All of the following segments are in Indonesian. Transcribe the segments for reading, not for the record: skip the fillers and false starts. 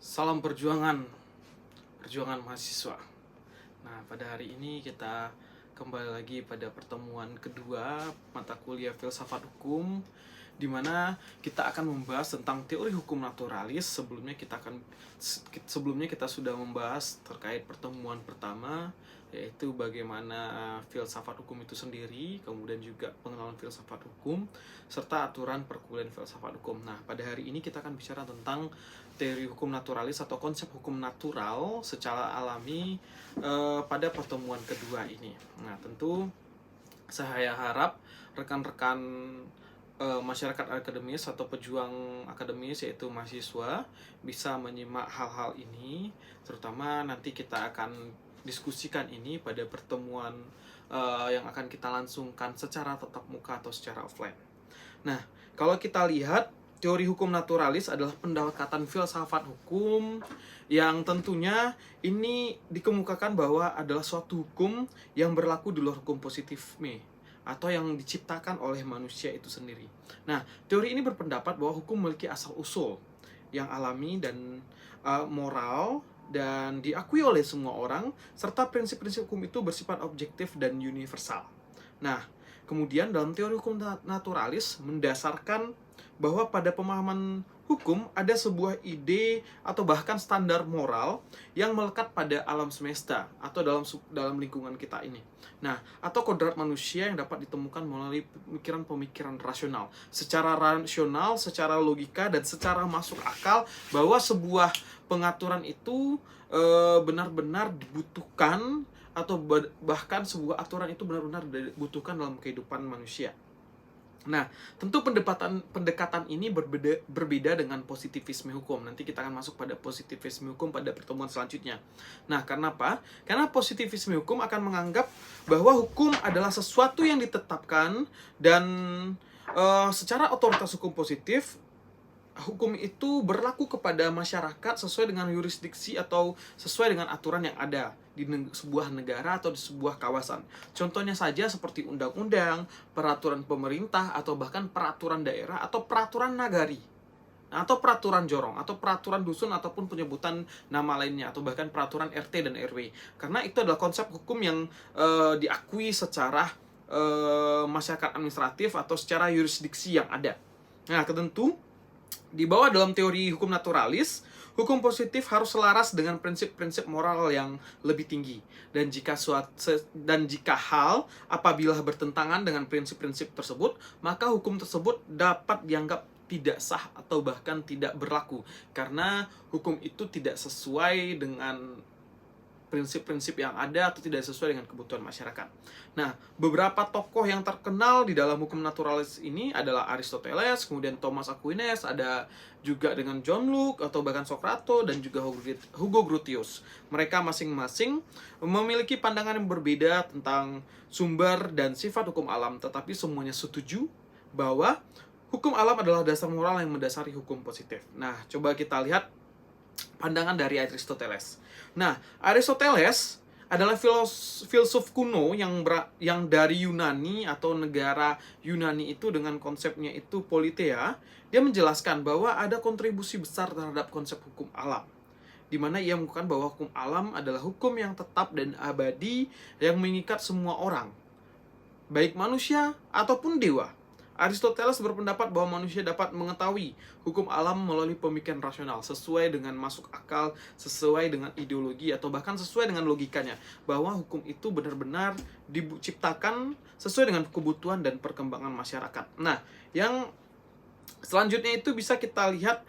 Salam perjuangan, perjuangan mahasiswa. Nah, pada hari ini kita kembali lagi pada pertemuan kedua mata kuliah filsafat hukum, di mana kita akan membahas tentang teori hukum naturalis. Sebelumnya kita sudah membahas terkait pertemuan pertama, yaitu bagaimana filsafat hukum itu sendiri, kemudian juga pengenalan filsafat hukum, serta aturan perkuliahan filsafat hukum. Nah, pada hari ini kita akan bicara tentang teori hukum naturalis atau konsep hukum natural secara alami pada pertemuan kedua ini. Nah, tentu saya harap rekan-rekan masyarakat akademis atau pejuang akademis yaitu mahasiswa bisa menyimak hal-hal ini, terutama nanti kita akan diskusikan ini pada pertemuan yang akan kita langsungkan secara tatap muka atau secara offline. Nah, kalau kita lihat teori hukum naturalis adalah pendekatan filsafat hukum yang tentunya ini dikemukakan bahwa adalah suatu hukum yang berlaku di luar hukum positifme atau yang diciptakan oleh manusia itu sendiri. Nah, teori ini berpendapat bahwa hukum memiliki asal-usul yang alami dan moral dan diakui oleh semua orang, serta prinsip-prinsip hukum itu bersifat objektif dan universal. Nah, kemudian dalam teori hukum naturalis mendasarkan bahwa pada pemahaman hukum ada sebuah ide atau bahkan standar moral yang melekat pada alam semesta atau dalam lingkungan kita ini. Nah, atau kodrat manusia yang dapat ditemukan melalui pemikiran-pemikiran rasional. Secara rasional, secara logika, dan secara masuk akal bahwa sebuah pengaturan itu benar-benar dibutuhkan atau bahkan sebuah aturan itu benar-benar dibutuhkan dalam kehidupan manusia. Nah, tentu pendekatan ini berbeda dengan positivisme hukum. Nanti kita akan masuk pada positivisme hukum pada pertemuan selanjutnya. Nah, karena apa? Karena positivisme hukum akan menganggap bahwa hukum adalah sesuatu yang ditetapkan dan secara otoritas hukum positif, hukum itu berlaku kepada masyarakat sesuai dengan yurisdiksi atau sesuai dengan aturan yang ada di sebuah negara atau di sebuah kawasan. Contohnya saja seperti undang-undang, peraturan pemerintah, atau bahkan peraturan daerah atau peraturan nagari. Nah, atau peraturan jorong, atau peraturan dusun, ataupun penyebutan nama lainnya, atau bahkan peraturan RT dan RW. Karena itu adalah konsep hukum yang diakui secara masyarakat administratif atau secara yurisdiksi yang ada. Nah, tentu di bawah dalam teori hukum naturalis, hukum positif harus selaras dengan prinsip-prinsip moral yang lebih tinggi. Dan jika hal apabila bertentangan dengan prinsip-prinsip tersebut, maka hukum tersebut dapat dianggap tidak sah atau bahkan tidak berlaku. Karena hukum itu tidak sesuai dengan prinsip-prinsip yang ada atau tidak sesuai dengan kebutuhan masyarakat. Nah, beberapa tokoh yang terkenal di dalam hukum naturalis ini adalah Aristoteles, kemudian Thomas Aquinas, ada juga dengan John Locke atau bahkan Socrates dan juga Hugo Grotius. Mereka masing-masing memiliki pandangan yang berbeda tentang sumber dan sifat hukum alam, tetapi semuanya setuju bahwa hukum alam adalah dasar moral yang mendasari hukum positif. Nah, coba kita lihat pandangan dari Aristoteles. Nah, Aristoteles adalah filsuf kuno yang dari Yunani atau negara Yunani itu dengan konsepnya itu politeia. Dia menjelaskan bahwa ada kontribusi besar terhadap konsep hukum alam, di mana ia mengungkapkan bahwa hukum alam adalah hukum yang tetap dan abadi yang mengikat semua orang, baik manusia ataupun dewa. Aristoteles berpendapat bahwa manusia dapat mengetahui hukum alam melalui pemikiran rasional, sesuai dengan masuk akal, sesuai dengan ideologi, atau bahkan sesuai dengan logikanya, bahwa hukum itu benar-benar diciptakan sesuai dengan kebutuhan dan perkembangan masyarakat. Nah, yang selanjutnya itu bisa kita lihat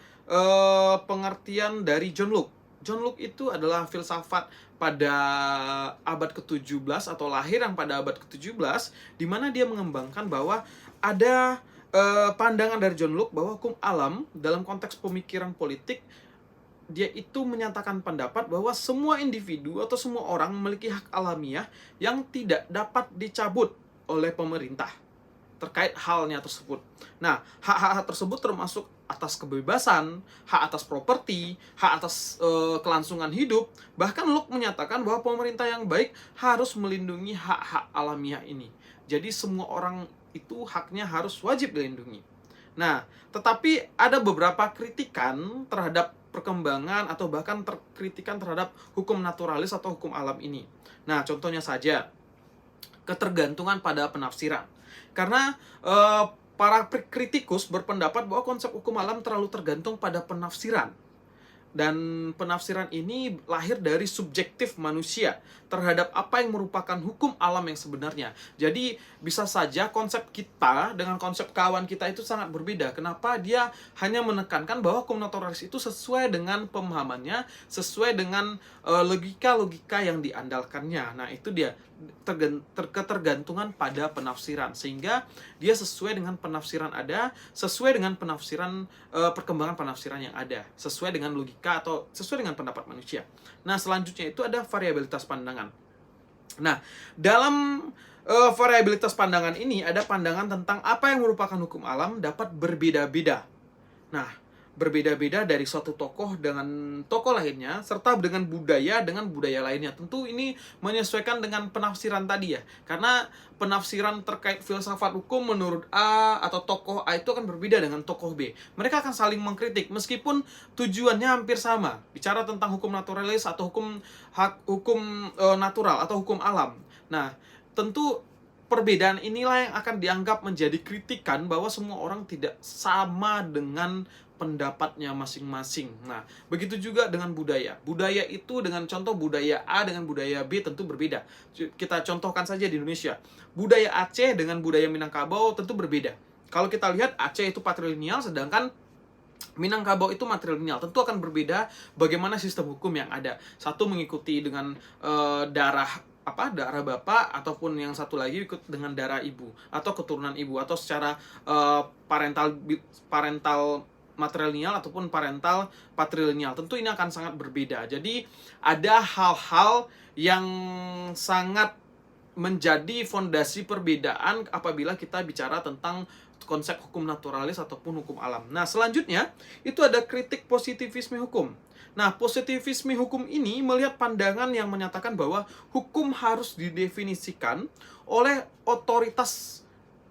pengertian dari John Locke. John Locke itu adalah filsafat pada abad ke-17 atau lahir yang pada abad ke-17, di mana dia mengembangkan bahwa ada pandangan dari John Locke bahwa hukum alam dalam konteks pemikiran politik, dia itu menyatakan pendapat bahwa semua individu atau semua orang memiliki hak alamiah yang tidak dapat dicabut oleh pemerintah terkait halnya tersebut. Nah, hak-hak tersebut termasuk atas kebebasan, hak atas properti, hak atas kelangsungan hidup. Bahkan Locke menyatakan bahwa pemerintah yang baik harus melindungi hak-hak alamiah ini. Jadi semua orang itu haknya harus wajib dilindungi. Nah, tetapi ada beberapa kritikan terhadap perkembangan atau bahkan kritikan terhadap hukum naturalis atau hukum alam ini. Nah, contohnya saja ketergantungan pada penafsiran. Karena para kritikus berpendapat bahwa konsep hukum alam terlalu tergantung pada penafsiran. Dan penafsiran ini lahir dari subjektif manusia terhadap apa yang merupakan hukum alam yang sebenarnya. Jadi bisa saja konsep kita dengan konsep kawan kita itu sangat berbeda. Kenapa? Dia hanya menekankan bahwa hukum naturalis itu sesuai dengan pemahamannya, sesuai dengan logika-logika yang diandalkannya. Nah, itu dia ketergantungan pada penafsiran, sehingga dia sesuai dengan penafsiran ada, sesuai dengan penafsiran perkembangan penafsiran yang ada, sesuai dengan logika atau sesuai dengan pendapat manusia. Nah, selanjutnya itu ada variabilitas pandangan. Nah, dalam variabilitas pandangan ini ada pandangan tentang apa yang merupakan hukum alam dapat berbeda-beda. Nah, berbeda-beda dari suatu tokoh dengan tokoh lainnya, serta dengan budaya lainnya. Tentu ini menyesuaikan dengan penafsiran tadi ya. Karena penafsiran terkait filsafat hukum menurut A atau tokoh A itu akan berbeda dengan tokoh B. Mereka akan saling mengkritik meskipun tujuannya hampir sama. Bicara tentang hukum naturalis atau hukum natural atau hukum alam. Nah, tentu perbedaan inilah yang akan dianggap menjadi kritikan bahwa semua orang tidak sama dengan pendapatnya masing-masing. Nah, begitu juga dengan budaya. Budaya itu dengan contoh budaya A dengan budaya B tentu berbeda. Kita contohkan saja di Indonesia. Budaya Aceh dengan budaya Minangkabau tentu berbeda. Kalau kita lihat Aceh itu patrilineal, sedangkan Minangkabau itu matrilineal. Tentu akan berbeda bagaimana sistem hukum yang ada. Satu mengikuti dengan darah bapak, ataupun yang satu lagi ikut dengan darah ibu atau keturunan ibu, atau secara parental matrilineal ataupun parental patrilineal. Tentu ini akan sangat berbeda. Jadi ada hal-hal yang sangat menjadi fondasi perbedaan apabila kita bicara tentang konsep hukum naturalis ataupun hukum alam. Nah, selanjutnya itu ada kritik positivisme hukum. Nah, positivisme hukum ini melihat pandangan yang menyatakan bahwa hukum harus didefinisikan oleh otoritas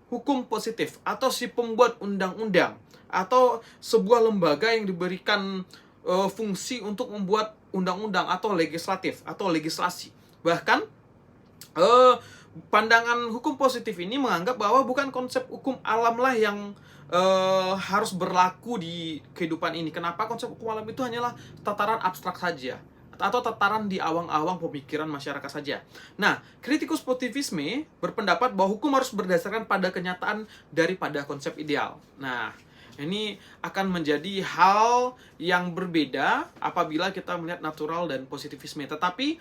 hukum positif atau si pembuat undang-undang atau sebuah lembaga yang diberikan fungsi untuk membuat undang-undang atau legislatif atau legislasi. Bahkan pandangan hukum positif ini menganggap bahwa bukan konsep hukum alam lah yang harus berlaku di kehidupan ini. Kenapa? Konsep hukum alam itu hanyalah tataran abstrak saja atau tataran di awang-awang pemikiran masyarakat saja. Nah, kritikus positivisme berpendapat bahwa hukum harus berdasarkan pada kenyataan daripada konsep ideal. Nah, ini akan menjadi hal yang berbeda apabila kita melihat natural dan positivisme. Tetapi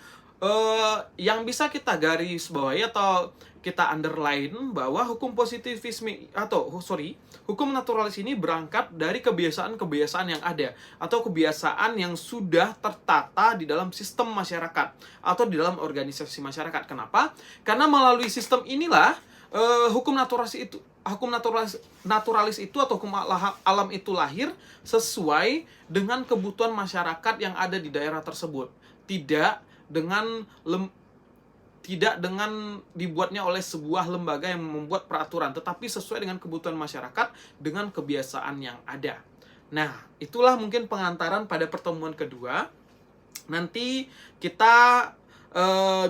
yang bisa kita garis bawahi atau kita underline bahwa hukum positivisme hukum naturalis ini berangkat dari kebiasaan-kebiasaan yang ada atau kebiasaan yang sudah tertata di dalam sistem masyarakat atau di dalam organisasi masyarakat. Kenapa? Karena melalui sistem inilah hukum naturalis itu atau hukum alam itu lahir sesuai dengan kebutuhan masyarakat yang ada di daerah tersebut. Tidak dengan dibuatnya oleh sebuah lembaga yang membuat peraturan, tetapi sesuai dengan kebutuhan masyarakat dengan kebiasaan yang ada. Nah, itulah mungkin pengantaran pada pertemuan kedua. Nanti kita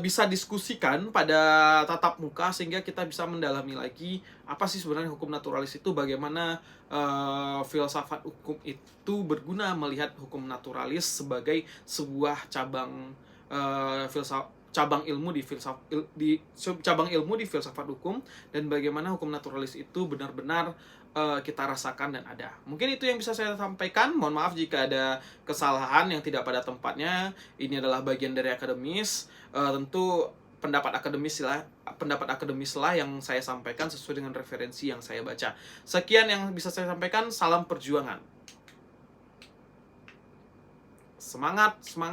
bisa diskusikan pada tatap muka sehingga kita bisa mendalami lagi apa sih sebenarnya hukum naturalis itu, bagaimana filsafat hukum itu berguna melihat hukum naturalis sebagai sebuah cabang ilmu di filsafat hukum, dan bagaimana hukum naturalis itu benar-benar kita rasakan dan ada. Mungkin itu yang bisa saya sampaikan. Mohon maaf jika ada kesalahan yang tidak pada tempatnya. Ini adalah bagian dari akademis. Tentu pendapat akademis lah yang saya sampaikan sesuai dengan referensi yang saya baca. Sekian yang bisa saya sampaikan. Salam perjuangan. Semangat, semangat.